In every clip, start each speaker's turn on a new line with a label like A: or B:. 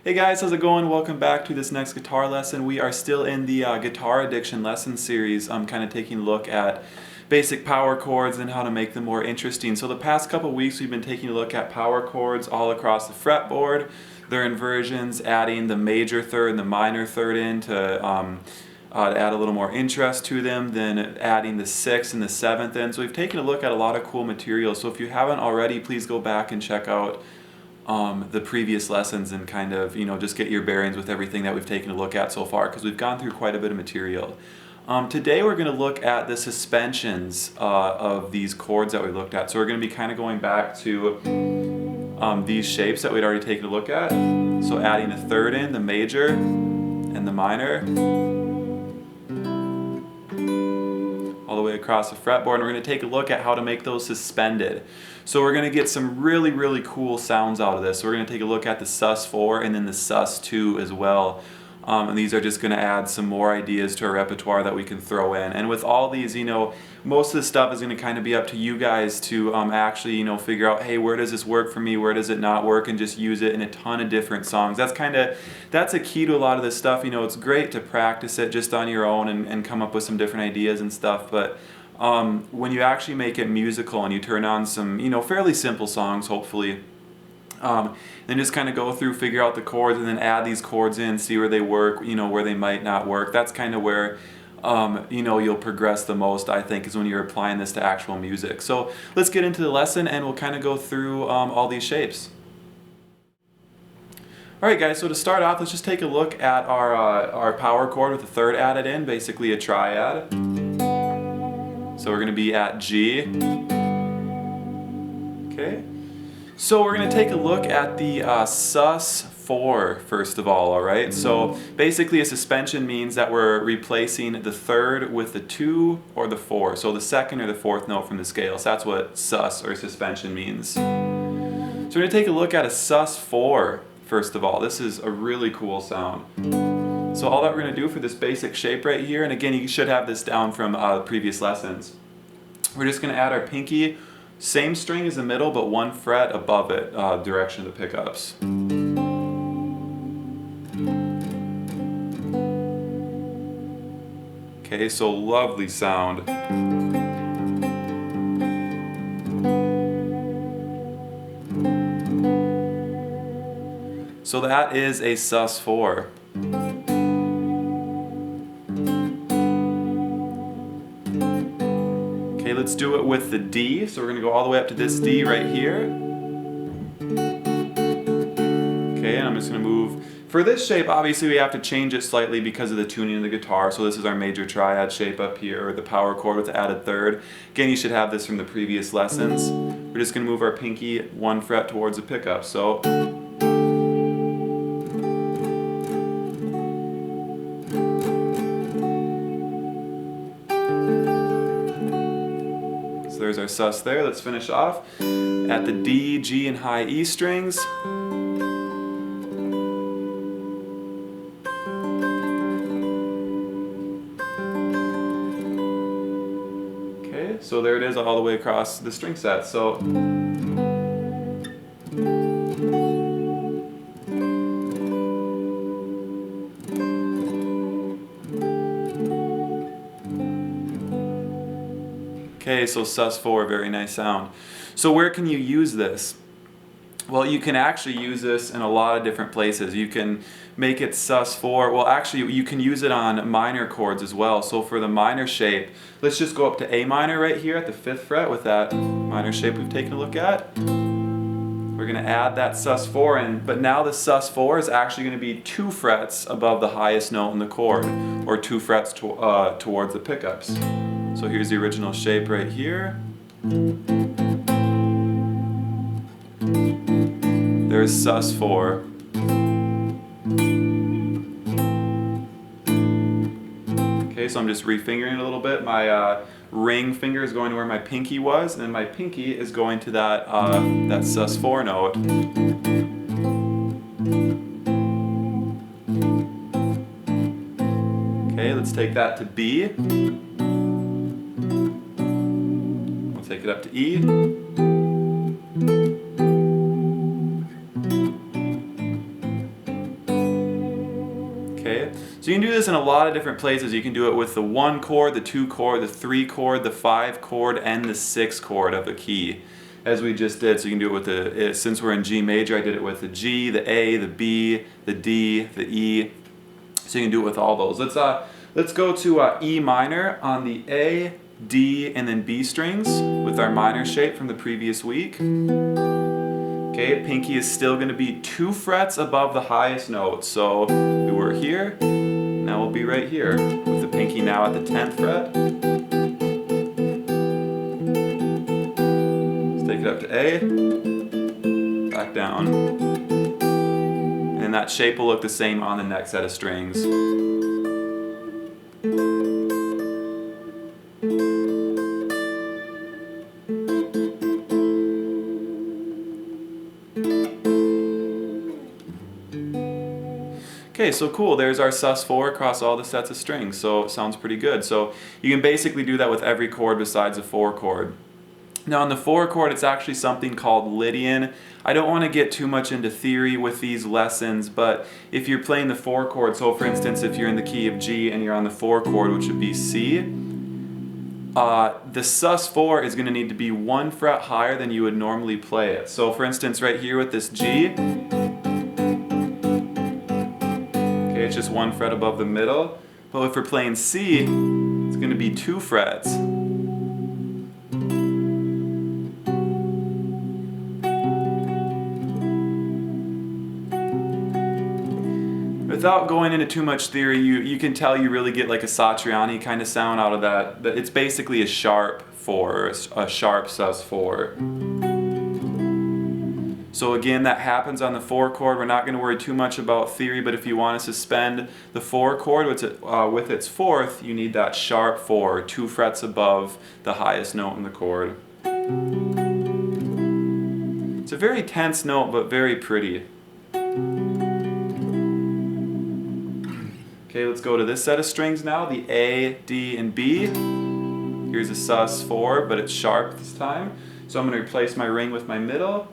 A: Hey guys, how's it going? Welcome back to this next guitar lesson. We are still in the Guitar Addiction lesson series. I'm kind of taking a look at basic power chords and how to make them more interesting. So the past couple weeks we've been taking a look at power chords all across the fretboard, their inversions, adding the major third and the minor third in to add a little more interest to them, then adding the 6th and the 7th in. So we've taken a look at a lot of cool material. So if you haven't already, please go back and check out the previous lessons and kind of, just get your bearings with everything that we've taken a look at so far, because we've gone through quite a bit of material. Today we're going to look at the suspensions of these chords that we looked at. So we're going to be kind of going back to these shapes that we'd already taken a look at. So adding the third in, the major, and the minor, all the way across the fretboard, and we're going to take a look at how to make those suspended. So we're going to get some really, really cool sounds out of this. So we're going to take a look at the sus4 and then the sus2 as well. And these are just going to add some more ideas to our repertoire that we can throw in. And with all these, most of the stuff is going to kind of be up to you guys to actually, figure out, hey, where does this work for me? Where does it not work? And just use it in a ton of different songs. That's a key to a lot of this stuff. It's great to practice it just on your own and come up with some different ideas and stuff. But when you actually make it musical and you turn on some, fairly simple songs, hopefully, then just kind of go through, figure out the chords, and then add these chords in, see where they work, where they might not work. That's kind of where, you'll progress the most, I think, is when you're applying this to actual music. So let's get into the lesson and we'll kind of go through all these shapes. Alright guys, so to start off, let's just take a look at our power chord with the third added in, basically a triad. So we're going to be at G. Okay. So we're going to take a look at the sus4 first of all, alright? So basically a suspension means that we're replacing the third with the 2 or the 4. So the second or the fourth note from the scale. So that's what sus or suspension means. So we're going to take a look at a sus4 first of all. This is a really cool sound. So all that we're going to do for this basic shape right here, and again you should have this down from previous lessons, we're just going to add our pinky, same string as the middle but 1 fret above it, direction of the pickups. Okay, so lovely sound. So that is a sus4. Okay, let's do it with the D. So we're going to go all the way up to this D right here. Okay, and I'm just going to move. For this shape, obviously we have to change it slightly because of the tuning of the guitar. So this is our major triad shape up here, or the power chord with the added third. Again, you should have this from the previous lessons. We're just going to move our pinky 1 fret towards the pickup. So there's our sus there. Let's finish off at the D, G, and high E strings. Okay, so there it is all the way across the string set. So okay, so sus4, very nice sound. So where can you use this? Well, you can actually use this in a lot of different places. You can make it sus4. Well, actually, you can use it on minor chords as well. So for the minor shape, let's just go up to A minor right here at the 5th fret with that minor shape we've taken a look at. We're going to add that sus4 in, but now the sus4 is actually going to be 2 frets above the highest note in the chord, or 2 frets towards the pickups. So here's the original shape right here. There's sus4. Okay, so I'm just refingering it a little bit. My ring finger is going to where my pinky was, and then my pinky is going to that sus4 note. Okay, let's take that to B. We'll take it up to E. So you can do this in a lot of different places. You can do it with the 1 chord, the 2 chord, the 3 chord, the 5 chord, and the 6 chord of a key, as we just did. So you can do it with the, since we're in G major, I did it with the G, the A, the B, the D, the E. So you can do it with all those. Let's go to E minor on the A, D, and then B strings with our minor shape from the previous week. Okay, pinky is still going to be 2 frets above the highest note. So we were here, now we'll be right here with the pinky now at the 10th fret. Let's take it up to A, back down. And that shape will look the same on the next set of strings. Okay, so cool, there's our sus4 across all the sets of strings, so it sounds pretty good. So you can basically do that with every chord besides the 4 chord. Now on the 4 chord, it's actually something called Lydian. I don't want to get too much into theory with these lessons, but if you're playing the 4 chord, so for instance, if you're in the key of G and you're on the 4 chord, which would be C, the sus4 is going to need to be 1 fret higher than you would normally play it. So for instance, right here with this G, it's just 1 fret above the middle. But if we're playing C, it's going to be 2 frets. Without going into too much theory, you can tell you really get like a Satriani kind of sound out of that. But it's basically a sharp 4, a sharp sus4. So again, that happens on the 4 chord. We're not going to worry too much about theory, but if you want to suspend the 4 chord with its 4th, you need that sharp 4, 2 frets above the highest note in the chord. It's a very tense note, but very pretty. Okay, let's go to this set of strings now, the A, D, and B. Here's a sus4, but it's sharp this time. So I'm going to replace my ring with my middle.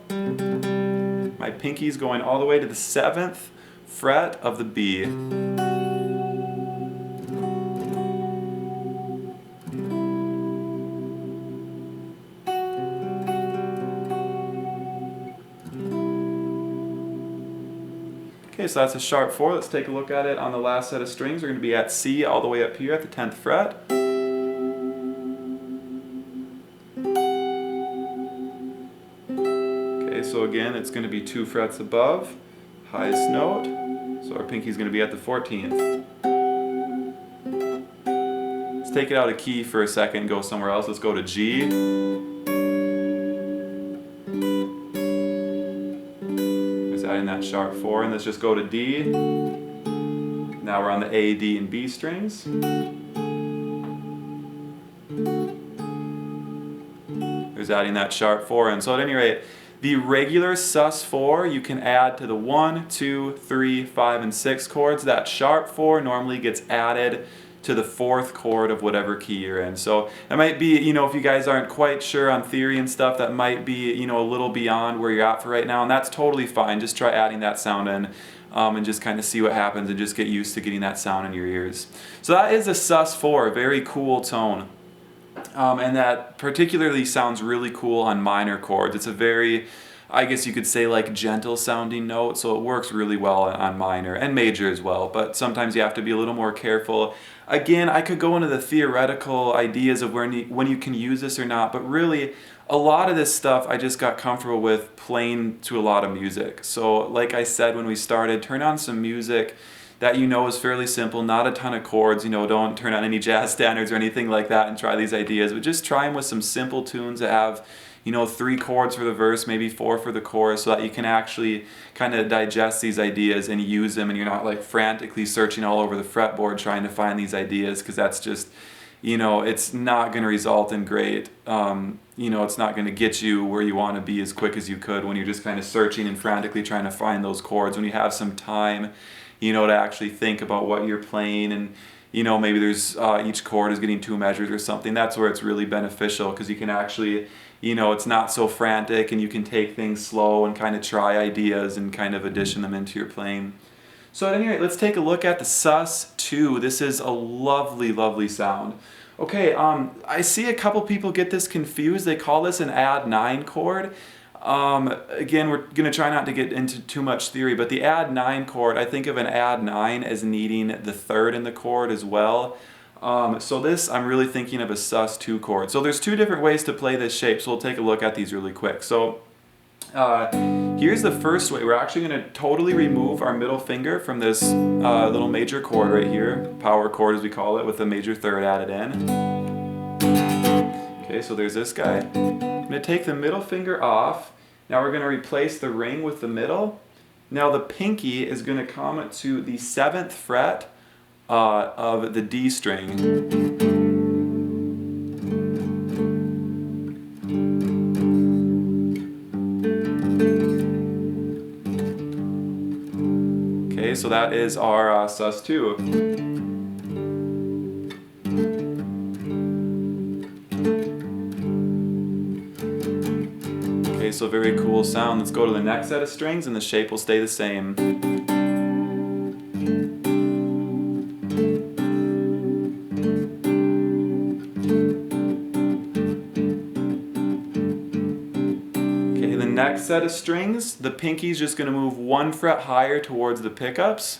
A: My pinky's going all the way to the 7th fret of the B. Okay, so that's a sharp 4. Let's take a look at it on the last set of strings. We're going to be at C all the way up here at the 10th fret. So again, it's going to be 2 frets above, highest note, so our pinky is going to be at the 14th. Let's take it out of key for a second and go somewhere else. Let's go to G. Just adding that sharp 4, and let's just go to D. Now we're on the A, D, and B strings. There's adding that sharp 4 in. So at any rate, the regular sus4 you can add to the 1, 2, 3, 5, and 6 chords. That sharp 4 normally gets added to the 4th chord of whatever key you're in. So it might be, if you guys aren't quite sure on theory and stuff, that might be, a little beyond where you're at for right now, and that's totally fine. Just try adding that sound in and just kind of see what happens and just get used to getting that sound in your ears. So that is a sus4, a very cool tone. And that particularly sounds really cool on minor chords. It's a very, I guess you could say, like gentle sounding note, so it works really well on minor and major as well, but sometimes you have to be a little more careful. Again, I could go into the theoretical ideas of when you can use this or not, but really a lot of this stuff I just got comfortable with playing to a lot of music. So like I said when we started, turn on some music that is fairly simple, not a ton of chords, don't turn on any jazz standards or anything like that and try these ideas, but just try them with some simple tunes that have 3 chords for the verse, maybe 4 for the chorus, so that you can actually kind of digest these ideas and use them, and you're not like frantically searching all over the fretboard trying to find these ideas, because that's just, it's not going to result in great, it's not going to get you where you want to be as quick as you could when you're just kind of searching and frantically trying to find those chords. When you have some time, to actually think about what you're playing, and maybe there's each chord is getting 2 measures or something, that's where it's really beneficial, because you can actually, it's not so frantic, and you can take things slow and kind of try ideas and kind of addition them into your playing. So at any rate, let's take a look at the sus2. This is a lovely, lovely sound. Okay, I see a couple people get this confused. They call this an add 9 chord. Again, we're going to try not to get into too much theory, but the add 9 chord, I think of an add 9 as needing the third in the chord as well. So this, I'm really thinking of a sus2 chord. So there's two different ways to play this shape, so we'll take a look at these really quick. So here's the first way. We're actually going to totally remove our middle finger from this little major chord right here, power chord as we call it, with a major third added in. Okay, so there's this guy. I'm going to take the middle finger off. Now we're going to replace the ring with the middle. Now the pinky is going to come to the 7th fret of the D string. Okay, so that is our sus2. Okay, so very cool sound. Let's go to the next set of strings and the shape will stay the same. Okay, the next set of strings, the pinky's just going to move 1 fret higher towards the pickups.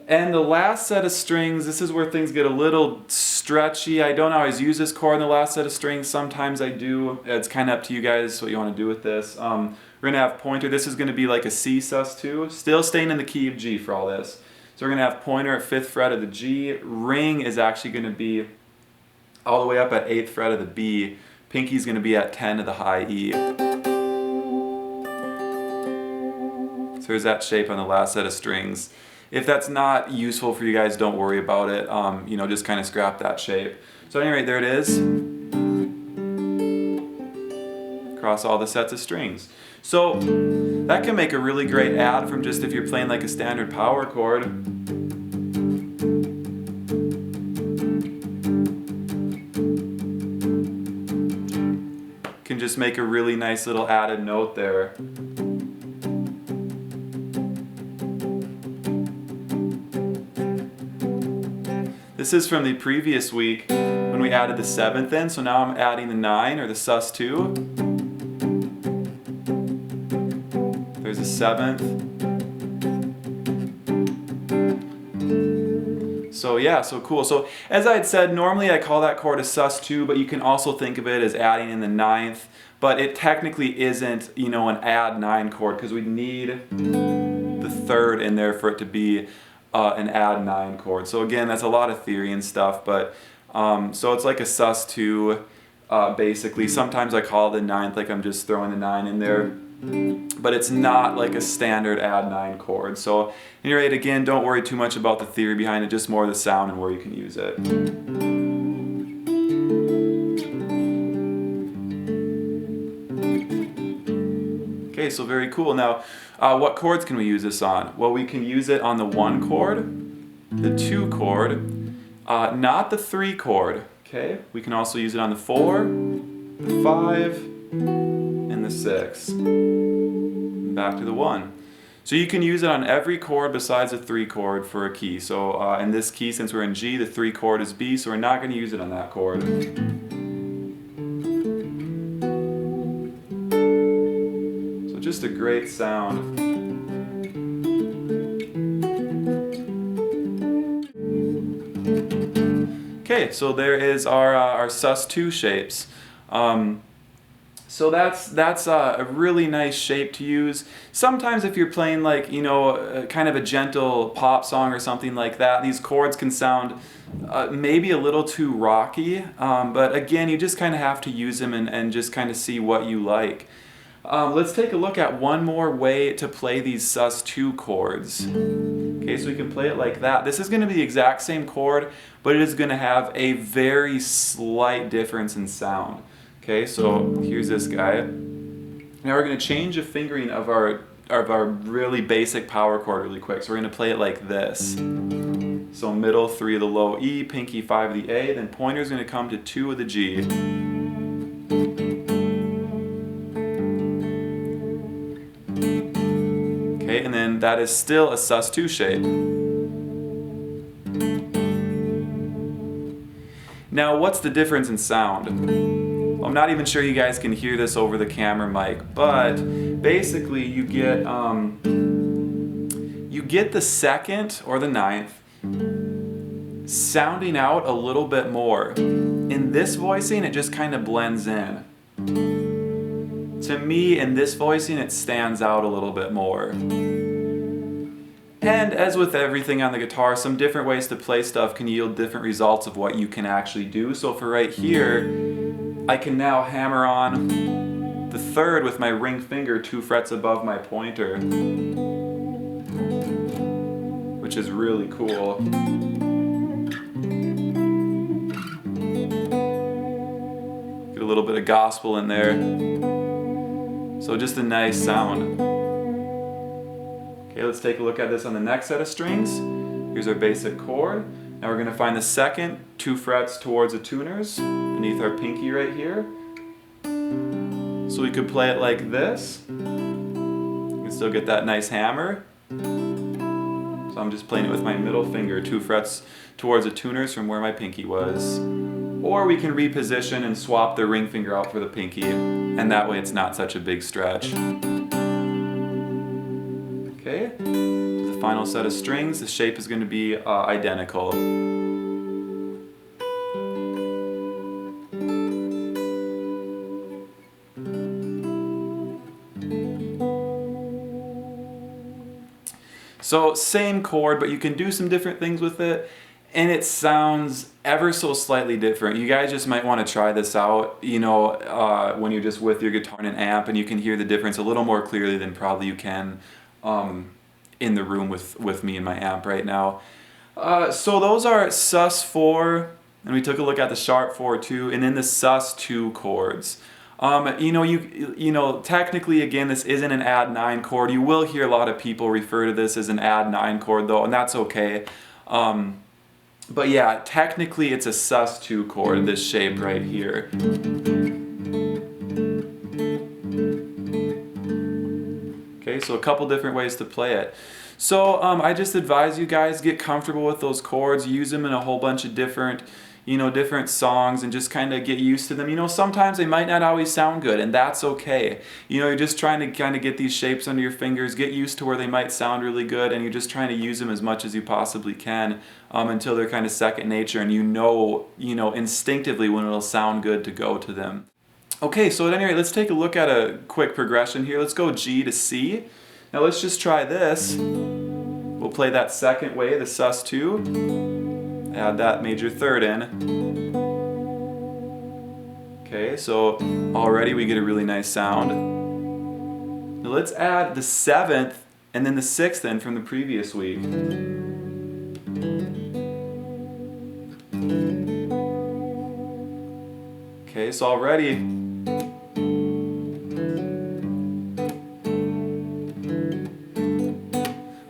A: And the last set of strings, this is where things get a little stretchy. I don't always use this chord in the last set of strings. Sometimes I do. It's kind of up to you guys what you want to do with this. We're going to have pointer. This is going to be like a C sus2. Still staying in the key of G for all this. So we're going to have pointer at 5th fret of the G. Ring is actually going to be all the way up at 8th fret of the B. Pinky is going to be at 10 of the high E. So here's that shape on the last set of strings. If that's not useful for you guys, don't worry about it. You know, just kind of scrap that shape. So anyway, there it is. Across all the sets of strings. So that can make a really great add from just if you're playing like a standard power chord. Can just make a really nice little added note there. This is from the previous week when we added the 7th in, so now I'm adding the 9 or the sus2. There's a 7th. So yeah, so cool. So as I had said, normally I call that chord a sus2, but you can also think of it as adding in the 9th, but it technically isn't, you know, an add 9 chord because we need the 3rd in there for it to be an add 9 chord. So again, that's a lot of theory and stuff, but so it's like a sus2 basically. Sometimes I call it the 9th, like I'm just throwing the 9 in there, but it's not like a standard add 9 chord. So at any rate, again, don't worry too much about the theory behind it, just more the sound and where you can use it. Okay, so very cool. Now, what chords can we use this on? Well, we can use it on the 1 chord, the 2 chord, not the 3 chord. Okay, we can also use it on the 4, the 5, and the 6. And back to the 1. So you can use it on every chord besides the 3 chord for a key. So in this key, since we're in G, the 3 chord is B, so we're not going to use it on that chord. Just a great sound. Okay, so there is our sus2 shapes. So that's a really nice shape to use. Sometimes if you're playing like, you know, kind of a gentle pop song or something like that, these chords can sound maybe a little too rocky, but again, you just kind of have to use them and just kind of see what you like. Let's take a look at one more way to play these sus2 chords. Okay, so we can play it like that. This is going to be the exact same chord, but it is going to have a very slight difference in sound. Okay, so here's this guy. Now we're going to change the fingering of our really basic power chord really quick. So we're going to play it like this. So middle 3 of the low E, pinky 5 of the A, then pointer's going to come to 2 of the G. Okay, and then that is still a sus2 shape. Now, what's the difference in sound? I'm not even sure you guys can hear this over the camera mic, but basically you get the second or the ninth sounding out a little bit more. In this voicing, it just kind of blends in. To me, in this voicing, it stands out a little bit more. And as with everything on the guitar, some different ways to play stuff can yield different results of what you can actually do. So for right here, I can now hammer on the third with my ring finger 2 frets above my pointer, which is really cool. Get a little bit of gospel in there. So just a nice sound. Okay, let's take a look at this on the next set of strings. Here's our basic chord. Now we're going to find the second 2 frets towards the tuners, beneath our pinky right here. So we could play it like this. You can still get that nice hammer. So I'm just playing it with my middle finger, 2 frets towards the tuners from where my pinky was. Or we can reposition and swap the ring finger out for the pinky, and that way it's not such a big stretch. Okay, to the final set of strings, the shape is going to be identical. So same chord, but you can do some different things with it, and it sounds ever so slightly different. You guys just might want to try this out, you know, when you're just with your guitar and an amp, and you can hear the difference a little more clearly than probably you can in the room with me and my amp right now. So those are sus4, and we took a look at the sharp4 too, and then the sus2 chords. You know, technically, again, this isn't an add 9 chord. You will hear a lot of people refer to this as an add 9 chord though, and that's okay. But yeah, technically it's a sus2 chord, this shape right here. Okay, so a couple different ways to play it. So I just advise you guys get comfortable with those chords, use them in a whole bunch of different songs, and just kind of get used to them. You know, sometimes they might not always sound good, and that's okay. You know, you're just trying to kind of get these shapes under your fingers, get used to where they might sound really good, and you're just trying to use them as much as you possibly can until they're kind of second nature, and you know instinctively when it'll sound good to go to them. Okay, so at any rate, let's take a look at a quick progression here. Let's go G to C. Now let's just try this. We'll play that second way, the sus2. Add that major third in. Okay, so already we get a really nice sound. Now let's add the 7th and then the 6th in from the previous week. Okay, so already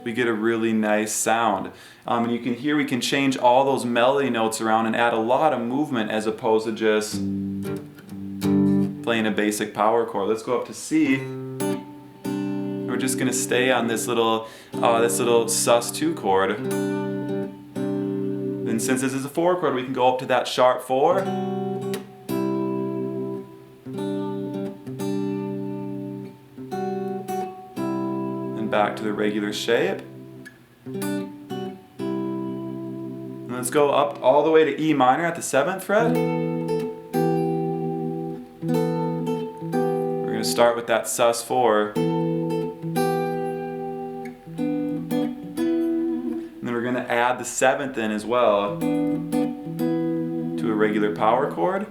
A: we get a really nice sound. And you can hear we can change all those melody notes around and add a lot of movement as opposed to just playing a basic power chord. Let's go up to C. We're just going to stay on this little sus2 chord. Then since this is a 4 chord, we can go up to that sharp 4. And back to the regular shape. And let's go up all the way to E minor at the 7th fret. We're going to start with that sus4. And then we're going to add the 7th in as well to a regular power chord.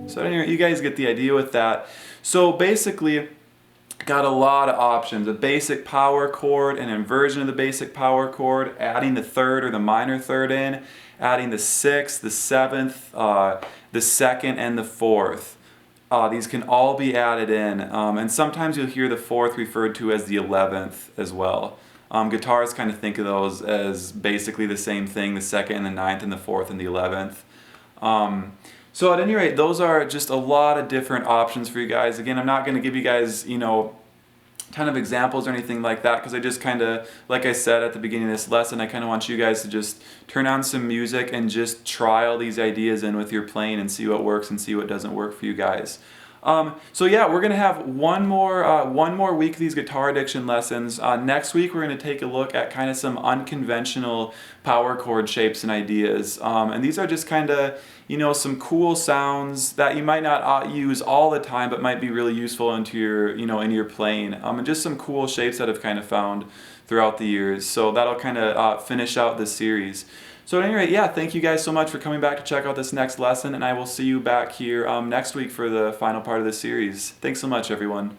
A: So anyway, you guys get the idea with that. So basically, got a lot of options. A basic power chord, an inversion of the basic power chord, adding the third or the minor third in, adding the sixth, the seventh, the second, and the fourth. These can all be added in, and sometimes you'll hear the fourth referred to as the 11th as well. Guitarists kind of think of those as basically the same thing, the second and the ninth and the fourth and the 11th. So at any rate, those are just a lot of different options for you guys. Again, I'm not going to give you guys, you know, ton of examples or anything like that, because I just kind of, like I said at the beginning of this lesson, I kind of want you guys to just turn on some music and just try all these ideas in with your playing and see what works and see what doesn't work for you guys. So yeah, we're gonna have one more week of these guitar addiction lessons. Next week we're gonna take a look at kind of some unconventional power chord shapes and ideas. And these are just kind of, you know, some cool sounds that you might not use all the time, but might be really useful into your, you know, in your playing. And just some cool shapes that I've kind of found throughout the years. So that'll kind of finish out this series. So at any rate, yeah, thank you guys so much for coming back to check out this next lesson, and I will see you back here next week for the final part of the series. Thanks so much, everyone.